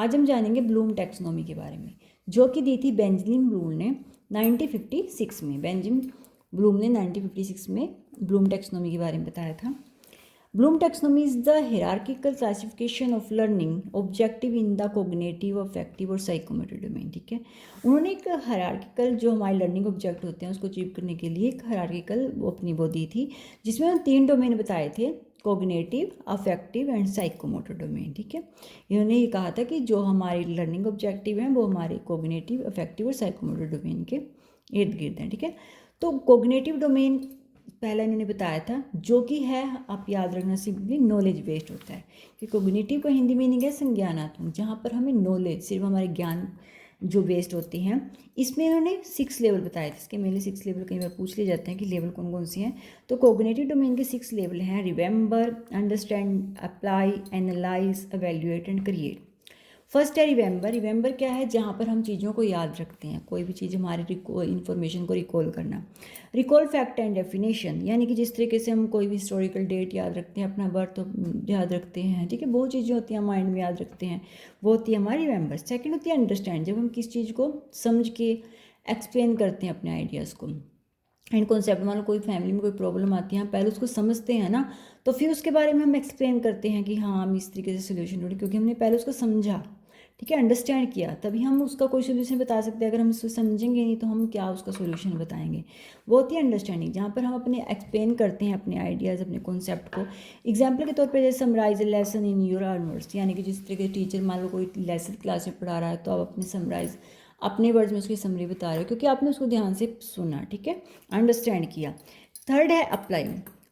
आज हम जानेंगे ब्लूम टैक्सोनॉमी के बारे में, जो कि दी थी बेंजामिन ब्लूम ने 1956 में। बेंजामिन ब्लूम ने 1956 में ब्लूम टैक्सोनॉमी के बारे में बताया था। Bloom taxonomy is the hierarchical classification of learning objective in the cognitive, affective और साइकोमोटर डोमेन। ठीक है, उन्होंने एक हायरार्किकल जो हमारे लर्निंग ऑब्जेक्ट होते हैं उसको अचीव करने के लिए एक हायरार्किकल अपनी वो दी थी, जिसमें उन्होंने 3 डोमेन बताए थे, cognitive, affective and psychomotor domain. ठीक है, इन्होंने ये कहा था कि जो हमारे लर्निंग ऑब्जेक्टिव हैं वो हमारे कॉग्निटिव, अफेक्टिव और साइकोमोटर डोमेन के इर्द गिर्द हैं। ठीक है, तो कॉग्निटिव डोमेन पहला इन्होंने बताया था, जो कि है, आप याद रखना, सिंपली नॉलेज बेस्ड होता है कि कॉग्निटिव का हिंदी मीनिंग है संज्ञानात्मक, जहाँ पर हमें नॉलेज, सिर्फ हमारे ज्ञान जो बेस्ड होते हैं। इसमें इन्होंने 6 लेवल बताए थे। इसके मेनली 6 लेवल कई बार पूछ लिए जाते हैं कि लेवल कौन कौन से हैं। तो कॉग्निटिव डोमेन के 6 लेवल हैं: remember, understand, apply, analyse, evaluate and create. First है रिमेंबर। रिमेंबर क्या है? जहाँ पर हम चीज़ों को याद रखते हैं, कोई भी चीज़ हमारी इन्फॉर्मेशन को रिकॉल करना। रिकॉल फैक्ट एंड डेफिनेशन, यानी कि जिस तरीके से हम कोई भी हिस्टोरिकल डेट याद रखते हैं, अपना बर्थ याद रखते हैं, ठीक है, बहुत चीज़ें होती हैं माइंड में याद रखते हैं, वो होती है हमारी रिमेंबर। सेकेंड होती है अंडरस्टैंड, जब हम किस चीज़ को समझ के एक्सप्लेन करते हैं अपने आइडियाज़ को एंड कॉन्सेप्ट। मान लो कोई फैमिली में कोई प्रॉब्लम आती है, हम पहले उसको समझते हैं ना, तो फिर उसके बारे में हम एक्सप्लेन करते हैं कि हाँ हम इस तरीके से सोल्यूशन ढूंढे, क्योंकि हमने पहले उसको समझा, ठीक है, अंडरस्टैंड किया, तभी हम उसका कोई सोल्यूशन बता सकते हैं। अगर हम उसको समझेंगे नहीं तो हम क्या उसका सोल्यूशन बताएंगे। वो होती है अंडरस्टैंडिंग, जहाँ पर हम अपने एक्सप्लेन करते हैं अपने आइडियाज़, अपने कॉन्सेप्ट को। एग्जाम्पल के तौर पर जैसे summarise lesson in your own words, यानी कि जिस तरीके टीचर मान लो कोई लेसन क्लास में पढ़ा रहा है, तो आप अपने समराइज, अपने वर्ड्स में उसकी समरी बता रहे हो, क्योंकि आपने उसको ध्यान से सुना, ठीक है, अंडरस्टैंड किया। थर्ड है अप्लाई।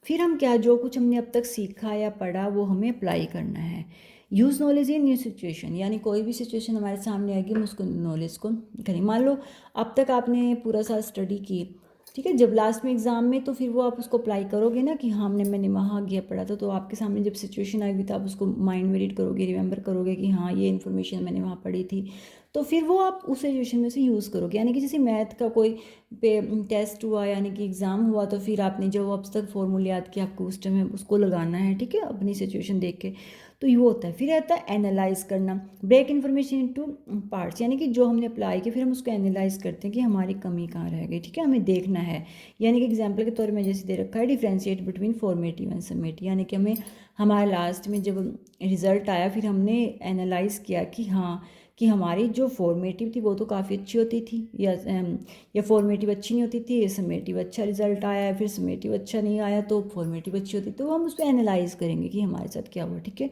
फिर हम क्या, जो कुछ हमने अब तक सीखा या पढ़ा वो हमें अप्लाई करना है। Use knowledge in new situation, यानी कोई भी सिचुएशन हमारे सामने आएगी हम उसको नॉलेज को करें। मान लो अब तक आपने पूरा साल स्टडी की, ठीक है, जब लास्ट में एग्ज़ाम में, तो फिर वो आप उसको अप्लाई करोगे ना कि हाँ मैंने वहाँ गया पढ़ा था, तो आपके सामने जब सिचुएशन आएगी तो आप उसको माइंड में रीड करोगे, रिमेंबर करोगे कि हाँ ये इन्फॉर्मेशन मैंने वहाँ पढ़ी थी, तो फिर वो आप उस सिचुएशन में से यूज़ करोगे। यानी कि जैसे मैथ का कोई टेस्ट हुआ, यानी कि एग्ज़ाम हुआ, तो फिर आपने जो अब तक फॉर्मूले याद किया, आपको उस टाइम उसको लगाना है, ठीक है, अपनी सिचुएशन देख के, तो ये होता है। फिर आता है एनालाइज करना, ब्रेक इन्फॉर्मेशन इनटू पार्ट्स, यानी कि जो हमने अप्लाई किया फिर हम उसको एनालाइज करते हैं कि हमारी कमी कहाँ रह गई, ठीक है, हमें देखना है। यानी कि एग्जाम्पल के तौर में जैसे दे रखा है, differentiate between formative and summative, यानी कि हमें हमारे लास्ट में जब रिजल्ट आया फिर हमने एनालाइज किया कि हाँ कि हमारी जो फॉर्मेटिव थी वो तो काफ़ी अच्छी होती थी, या फॉर्मेटिव अच्छी नहीं होती थी, समेटिव अच्छा रिजल्ट आया है, फिर समेटिव अच्छा नहीं आया तो फॉर्मेटिव अच्छी होती, तो हम उस पर एनालाइज करेंगे कि हमारे साथ क्या हुआ, ठीक है।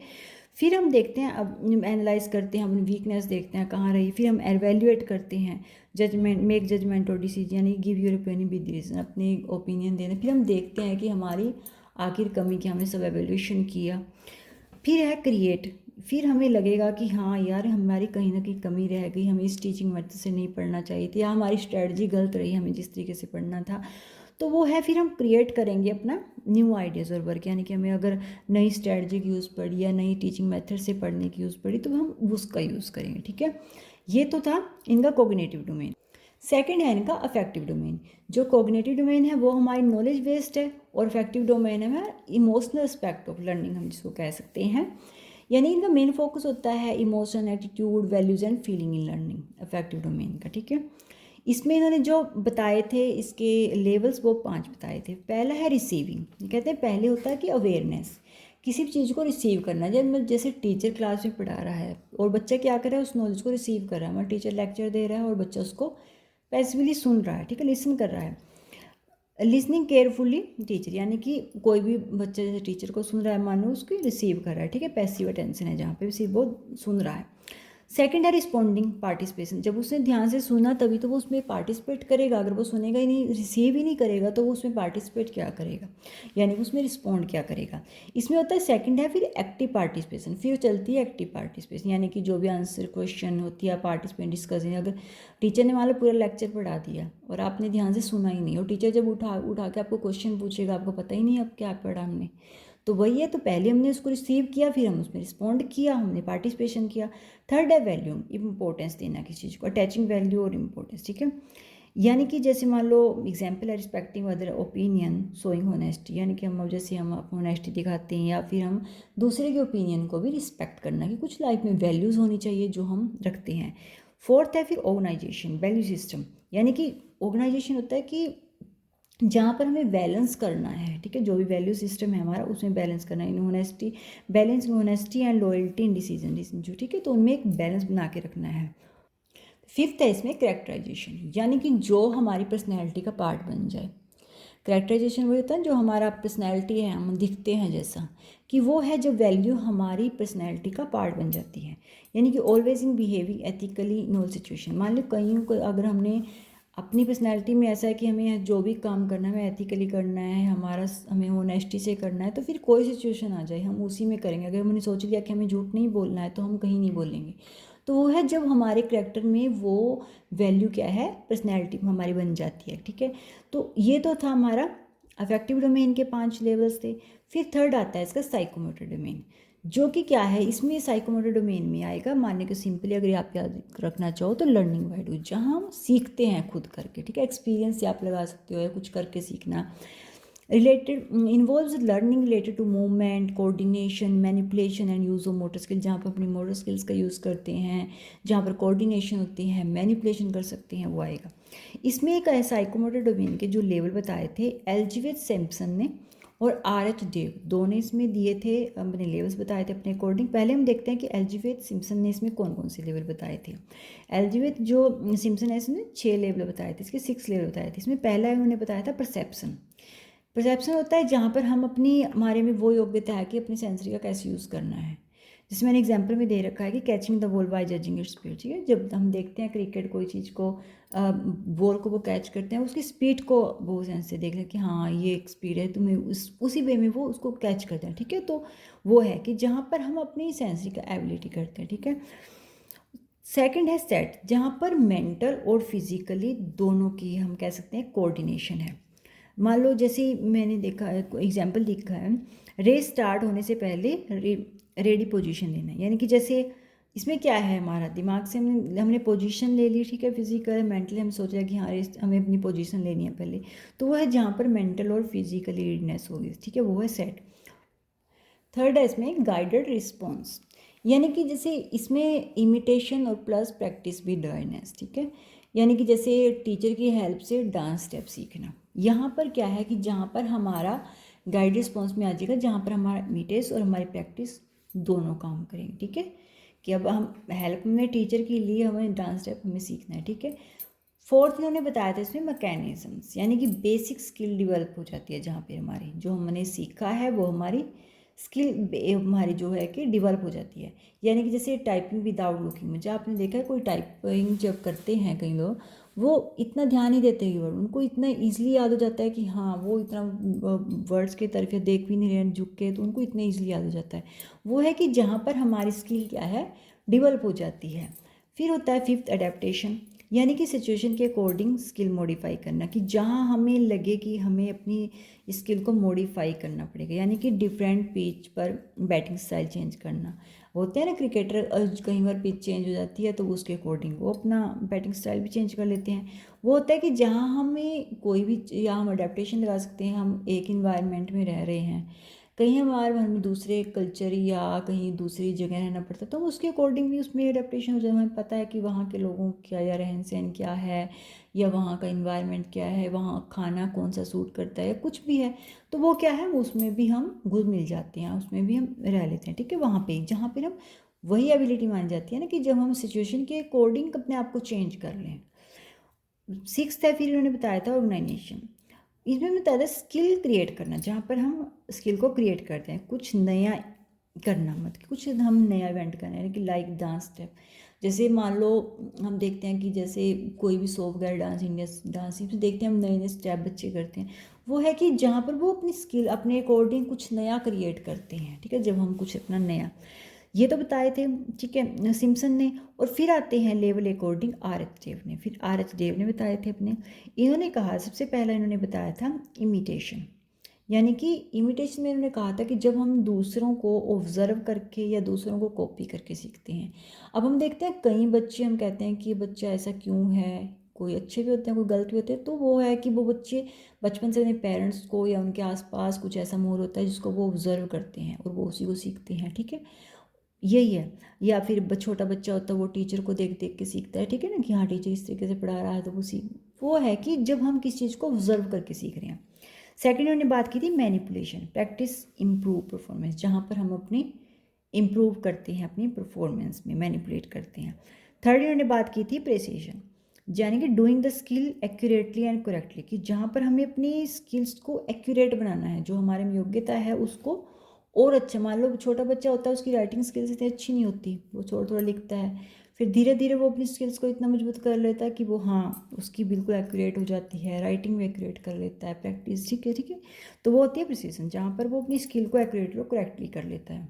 फिर हम देखते हैं, अब एनालाइज करते हैं, अपनी वीकनेस देखते हैं कहाँ रही, फिर हम एवेल्युएट करते हैं, जजमेंट, मेक जजमेंट और डिसीजन, यानी give your opinion with reason, अपनी ओपिनियन देना। फिर हम देखते हैं कि हमारी आखिर कमी क्या, हमने सब एवेल्यूशन किया। फिर है क्रिएट। फिर हमें लगेगा कि हाँ यार हमारी कहीं ना कहीं कमी रह गई, हमें इस टीचिंग मेथड से नहीं पढ़ना चाहिए थी, या हमारी स्ट्रेटजी गलत रही, हमें जिस तरीके से पढ़ना था, तो वो है फिर हम क्रिएट करेंगे अपना न्यू आइडियाज़ और वर्क। यानी कि हमें अगर नई स्ट्रेटजी की यूज़ पड़ी या नई टीचिंग मेथड से पढ़ने की यूज़ पड़ी तो हम उसका यूज़ करेंगे, ठीक है। ये तो था इनका कोग्निटिव डोमेन। सेकंड है इनका अफेक्टिव डोमेन। जो कोग्निटिव डोमेन है वो हमारी नॉलेज बेस्ड है, और अफेक्टिव डोमेन है इमोशनल एस्पेक्ट ऑफ लर्निंग, हम जिसको कह सकते हैं। यानी इनका मेन फोकस होता है emotion, attitude, values and feeling in learning, affective domain का, ठीक है। इसमें इन्होंने जो बताए थे इसके लेवल्स वो 5 बताए थे। पहला है रिसीविंग, कहते हैं पहले होता है कि अवेयरनेस, किसी भी चीज़ को रिसीव करना। जब जैसे टीचर क्लास में पढ़ा रहा है और बच्चा क्या कर रहा है, उस नॉलेज को रिसीव कर रहा है, मतलब टीचर लेक्चर दे रहा है और बच्चा उसको पैसिवली सुन रहा है, ठीक है, लिसन कर रहा है। लिसनिंग केयरफुली टीचर, यानी कि कोई भी बच्चा जैसे टीचर को सुन रहा है, मानो उसको रिसीव कर रहा है, ठीक है, पैसिव अटेंशन है जहाँ पे सिर्फ वो सुन रहा है। सेकंड है रिस्पॉन्डिंग पार्टिसिपेशन, जब उसने ध्यान से सुना तभी तो वो उसमें पार्टिसिपेट करेगा, अगर वो सुनेगा ही नहीं, रिसीव ही नहीं करेगा, तो वो उसमें पार्टिसिपेट क्या करेगा, यानी उसमें रिस्पॉन्ड क्या करेगा। इसमें होता है सेकंड है फिर एक्टिव पार्टिसिपेशन, फिर चलती है एक्टिव पार्टिसिपेशन, यानी कि जो भी आंसर क्वेश्चन होती है पार्टिसिपेट डिस्कशन। अगर टीचर ने मान लो पूरा लेक्चर पढ़ा दिया और आपने ध्यान से सुना ही नहीं, और टीचर जब उठा के आपको क्वेश्चन पूछेगा, आपको पता ही नहीं अब क्या पढ़ा हमने, तो वही है, तो पहले हमने उसको रिसीव किया, फिर हम उसमें रिस्पॉन्ड किया, हमने पार्टिसिपेशन किया। थर्ड है वैल्यू, इम्पोर्टेंस देना किसी चीज़ को, अटैचिंग वैल्यू और इम्पोर्टेंस, ठीक है। यानी कि जैसे मान लो एग्जाम्पल है respecting other opinion showing honesty, यानी कि हम जैसे हम होनेस्टी दिखाते हैं या फिर हम दूसरे के ओपिनियन को भी रिस्पेक्ट करना, कि कुछ लाइफ में वैल्यूज़ होनी चाहिए जो हम रखते हैं। फोर्थ है फिर ऑर्गेनाइजेशन वैल्यू सिस्टम, यानी कि ऑर्गेनाइजेशन होता है कि जहाँ पर हमें बैलेंस करना है, ठीक है, जो भी वैल्यू सिस्टम है हमारा उसमें बैलेंस करना है, in honesty balance in honesty and loyalty in decision जो, ठीक है, तो उनमें एक बैलेंस बना के रखना है। फिफ्थ है इसमें कैरेक्टराइजेशन, यानी कि जो हमारी पर्सनैलिटी का पार्ट बन जाए। कैरेक्टराइजेशन वो होता है जो हमारा पर्सनैलिटी है, हम दिखते हैं जैसा, कि वो है जब वैल्यू हमारी पर्सनैलिटी का पार्ट बन जाती है। यानी कि always in behaving ethically in all situation. मान लो कहीं को अगर हमने अपनी पर्सनैलिटी में ऐसा है कि हमें जो भी काम करना है हमें एथिकली करना है, हमें ऑनेस्टी से करना है, तो फिर कोई सिचुएशन आ जाए हम उसी में करेंगे। अगर हमने सोच लिया कि हमें झूठ नहीं बोलना है तो हम कहीं नहीं बोलेंगे। तो वो है जब हमारे करैक्टर में वो वैल्यू क्या है, पर्सनैलिटी हमारी बन जाती है, ठीक है। तो ये तो था हमारा अफेक्टिव डोमेन के 5 लेवल्स थे। फिर थर्ड आता है इसका साइकोमोटर डोमेन, जो कि क्या है, इसमें साइकोमोटर डोमेन में आएगा, मानने को सिंपली अगर आप याद रखना चाहो तो लर्निंग वाइड, जहाँ हम सीखते हैं खुद करके, ठीक है, एक्सपीरियंस से आप लगा सकते हो या कुछ करके सीखना। Related involves learning related to movement, coordination, manipulation and use of motor skill, जहाँ पर अपनी मोटर स्किल्स का यूज़ करते हैं, जहाँ पर कोऑर्डिनेशन होती है, मैनिपुलेशन कर सकते हैं, वो आएगा। इसमें एक साइकोमोटर डोमेन के जो लेवल बताए थे एल्जिवेथ सैम्पसन ने और आर.एच. डेव, दो ने इसमें दिए थे, अपने लेवल्स बताए थे अपने अकॉर्डिंग। पहले हम देखते हैं कि एल्जिवेथ सिम्पसन ने इसमें कौन कौन से लेवल बताए थे। एल्जिवेथ जो सिम्पसन है इसने 6 लेवल बताए थे, इसके 6 लेवल बताए थे। इसमें पहला उन्होंने बताया था परसेप्शन। परसेप्शन होता है जहाँ पर हम अपनी हमारे में वो योग्यता है कि अपनी सेंसरी का कैसे यूज़ करना है। जिसमें मैंने एग्जाम्पल में दे रखा है कि catching the ball by judging its speed, ठीक है, जब हम देखते हैं क्रिकेट कोई चीज़ को बॉल को वो कैच करते हैं, उसकी स्पीड को वो सेंस से देख लें कि हाँ ये एक स्पीड है, तो मैं उसी वे में वो उसको कैच करते हैं, ठीक है। तो वो है कि जहाँ पर हम अपनी सेंसरी का एबिलिटी करते हैं, ठीक है। सेकंड है सेट, जहाँ पर मेंटल और फिजिकली दोनों की हम कह सकते हैं कोऑर्डिनेशन है। मान लो जैसे मैंने देखा है, एग्जाम्पल लिखा है, रेस स्टार्ट होने से पहले रेडी पोजीशन लेना, यानी कि जैसे इसमें क्या है, हमारा दिमाग से हमने पोजीशन ले ली, ठीक है, फिजिकल मेंटली हम सोच रहे हैं कि हाँ रेस हमें अपनी पोजीशन लेनी है पहले, तो वो है जहाँ पर मेंटल और फिजिकली रेडनेस होगी, ठीक है, वो है सेट। थर्ड है इसमें गाइडेड रिस्पॉन्स, यानी कि जैसे इसमें इमिटेशन और प्लस प्रैक्टिस भी अवेयरनेस, ठीक है, यानी कि जैसे टीचर की हेल्प से डांस स्टेप सीखना। यहाँ पर क्या है कि जहाँ पर हमारा गाइड रिस्पॉन्स में आ जाएगा, जहाँ पर हमारा इमिटेशन और हमारी प्रैक्टिस दोनों काम करेंगे, ठीक है, कि अब हम हेल्प में टीचर के लिए हमें डांस स्टेप हमें सीखना है, ठीक है। फोर्थ इन्होंने बताया था इसमें मैकेनिज्म्स, यानी कि बेसिक स्किल डेवलप हो जाती है, जहाँ पे हमारी जो हमने सीखा है वो हमारी स्किल हमारी जो है कि डेवलप हो जाती है। यानी कि जैसे टाइपिंग विदाउट लुकिंग में, जब आपने देखा है कोई टाइपिंग जब करते हैं कई लोग, वो इतना ध्यान नहीं देते वर्ड, उनको इतना ईजिली याद हो जाता है कि हाँ वो इतना वर्ड्स के तरफ देख भी नहीं रहे झुक के, तो उनको इतना ईजिली याद हो जाता है। वो है कि जहाँ पर हमारी स्किल क्या है, डेवलप हो जाती है। फिर होता है फिफ्थ अडेप्टेशन, यानी कि सिचुएशन के अकॉर्डिंग स्किल मॉडिफाई करना, कि जहाँ हमें लगे कि हमें अपनी स्किल को मॉडिफाई करना पड़ेगा, यानी कि डिफरेंट पिच पर बैटिंग स्टाइल चेंज करना। होते हैं ना क्रिकेटर, कई बार पिच चेंज हो जाती है तो उसके अकॉर्डिंग वो अपना बैटिंग स्टाइल भी चेंज कर लेते हैं। वो होता है कि जहाँ हमें कोई भी, या हम अडेप्टेशन लगा सकते हैं, हम एक इन्वायरमेंट में रह रहे हैं, कहीं हमें दूसरे कल्चर या कहीं दूसरी जगह रहना पड़ता है, तो उसके अकॉर्डिंग भी उसमें अडेप्टेशन हो जाए। हमें पता है कि वहाँ के लोगों क्या या रहन सहन क्या है, या वहाँ का इन्वायरमेंट क्या है, वहाँ खाना कौन सा सूट करता है, या कुछ भी है, तो वो क्या है, उसमें भी हम घुल मिल जाते हैं, उसमें भी हम रह लेते हैं, ठीक है। वहाँ पे जहाँ पर हम वही एबिलिटी मानी जाती है ना, कि जब हम सिचुएशन के अकॉर्डिंग अपने आप को चेंज कर लें। सिक्स्थ है फिर इन्होंने बताया था ऑर्गेनाइजेशन, इसमें बताया था स्किल क्रिएट करना, जहाँ पर हम स्किल को क्रिएट करते हैं, कुछ नया करना, मतलब कुछ हम नया इवेंट करना है, कि लाइक डांस स्टेप। जैसे मान लो हम देखते हैं कि जैसे कोई भी सो वगैरह डांस, इंडिया डांस, इसमें देखते हैं हम नए नए स्टेप बच्चे करते हैं। वो है कि जहाँ पर वो अपनी स्किल अपने अकॉर्डिंग कुछ नया क्रिएट करते हैं, ठीक है, जब हम कुछ अपना नया, ये तो बताए थे, ठीक है, सिम्पसन ने। और फिर आते हैं लेवल अकॉर्डिंग आर.एच. डेव ने, फिर आर.एच. डेव ने बताए थे अपने। इन्होंने कहा सबसे पहला इन्होंने बताया था इमिटेशन, यानी कि इमिटेशन में इन्होंने कहा था कि जब हम दूसरों को ऑब्जर्व करके या दूसरों को कॉपी करके सीखते हैं। अब हम देखते हैं कई बच्चे, हम कहते हैं कि ये बच्चा ऐसा क्यों है, कोई अच्छे भी होते हैं, कोई गलत भी होते हैं। तो वो है कि वो बच्चे बचपन से अपने पेरेंट्स को या उनके आसपास कुछ ऐसा माहौल होता है जिसको वो ऑब्जर्व करते हैं और वो उसी को सीखते हैं, ठीक है, यही है। या फिर छोटा बच्चा होता है वो टीचर को देख देख के सीखता है, ठीक है ना, कि हाँ टीचर इस तरीके से पढ़ा रहा है तो वो सीख, वो है कि जब हम किसी चीज़ को ऑब्जर्व करके सीख रहे हैं। सेकेंड उन्होंने बात की थी मैनिपुलेशन, प्रैक्टिस इम्प्रूव परफॉर्मेंस, जहाँ पर हम अपनी इम्प्रूव करते हैं अपनी परफॉर्मेंस में, मैनिपुलेट करते हैं। थर्ड उन्होंने बात की थी प्रेसिशन, यानी कि doing the skill accurately and correctly, कि जहाँ पर हमें अपनी स्किल्स को एक्यूरेट बनाना है, जो हमारे में योग्यता है उसको और अच्छा। मान लो छोटा बच्चा होता है, उसकी राइटिंग स्किल्स इतनी अच्छी नहीं होती, वो थोड़ा थोड़ा लिखता है, फिर धीरे धीरे वो अपनी स्किल्स को इतना मजबूत कर लेता है कि वो हाँ उसकी बिल्कुल एक्यूरेट हो जाती है, राइटिंग में एक्यूरेट कर लेता है, प्रैक्टिस, ठीक है ठीक है। तो वो होती है प्रिसीजन, जहाँ पर वो अपनी स्किल को एक्यूरेटली और करेक्टली कर लेता है।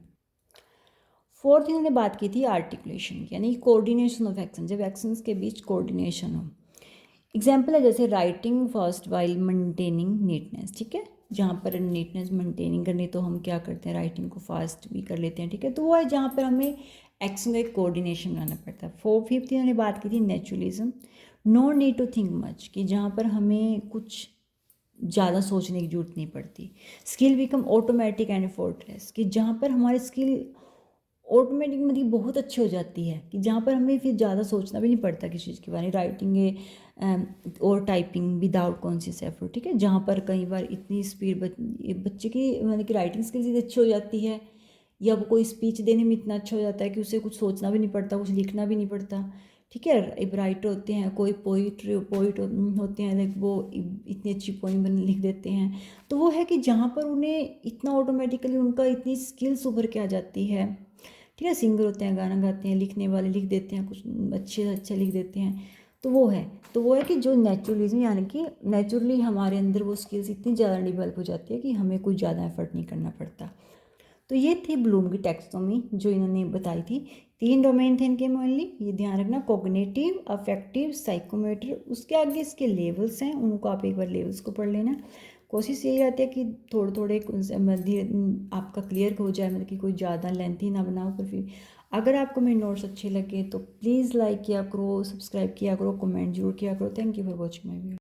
फोर्थ इन्होंने बात की थी आर्टिकुलेशन, यानी कोऑर्डिनेशन ऑफ एक्शन, जब एक्शंस के बीच कोऑर्डिनेशन हो। एग्जाम्पल है जैसे writing fast while maintaining neatness, ठीक है, जहाँ पर नीटनेस मेंटेनिंग करनी तो हम क्या करते हैं, राइटिंग को फास्ट भी कर लेते हैं, ठीक है। तो वो है जहाँ पर हमें एक्शन का एक कोऑर्डिनेशन बनाना पड़ता है। फिफ्थ इन्होंने बात की थी naturalism, no need to think much, कि जहाँ पर हमें कुछ ज़्यादा सोचने की जरूरत नहीं पड़ती। Skill become automatic and effortless, कि जहाँ पर हमारी स्किल ऑटोमेटिक मतलब बहुत अच्छी हो जाती है, कि जहाँ पर हमें फिर ज़्यादा सोचना भी नहीं पड़ता किसी चीज़ के बारे में, राइटिंग है और टाइपिंग विदाउट कॉन्शियस एफर्ट, ठीक है। जहाँ पर कई बार इतनी स्पीड बच्चे की मतलब कि राइटिंग स्किल्स इतनी अच्छी हो जाती है, या वो कोई स्पीच देने में इतना अच्छा हो जाता है कि उसे कुछ सोचना भी नहीं पड़ता, कुछ लिखना भी नहीं पड़ता, ठीक है। एक राइटर होते हैं, कोई पोइट होते हैं, लाइक वो इतनी अच्छी पोइम लिख देते हैं। तो वो है कि जहाँ पर उन्हें इतना ऑटोमेटिकली उनका इतनी स्किल्स उभर के आ जाती है, ठीक है। सिंगर होते हैं, गाना गाते हैं, लिखने वाले लिख देते हैं, कुछ अच्छे अच्छे लिख देते हैं। तो वो है, तो वो है कि जो नेचुरलिज्म, यानी कि नेचुरली हमारे अंदर वो स्किल्स इतनी ज़्यादा डेवलप हो जाती है कि हमें कुछ ज़्यादा एफर्ट नहीं करना पड़ता। तो ये थी ब्लूम की टैक्सोनॉमी जो इन्होंने बताई थी। 3 डोमेन थे इनके मेनली, ये ध्यान रखना, कॉग्निटिव, अफेक्टिव, साइकोमेट्री। उसके आगे इसके लेवल्स हैं, उनको आप एक बार लेवल्स को पढ़ लेना। कोशिश यही रहती है कि थोड़े थोड़े आपका क्लियर हो जाए, मतलब कि कोई ज़्यादा लेंथी ना बनाओ। पर फिर अगर आपको मेरे नोट्स अच्छे लगे तो प्लीज़ लाइक किया करो, सब्सक्राइब किया करो, कमेंट जरूर किया करो। Thank you for watching my video.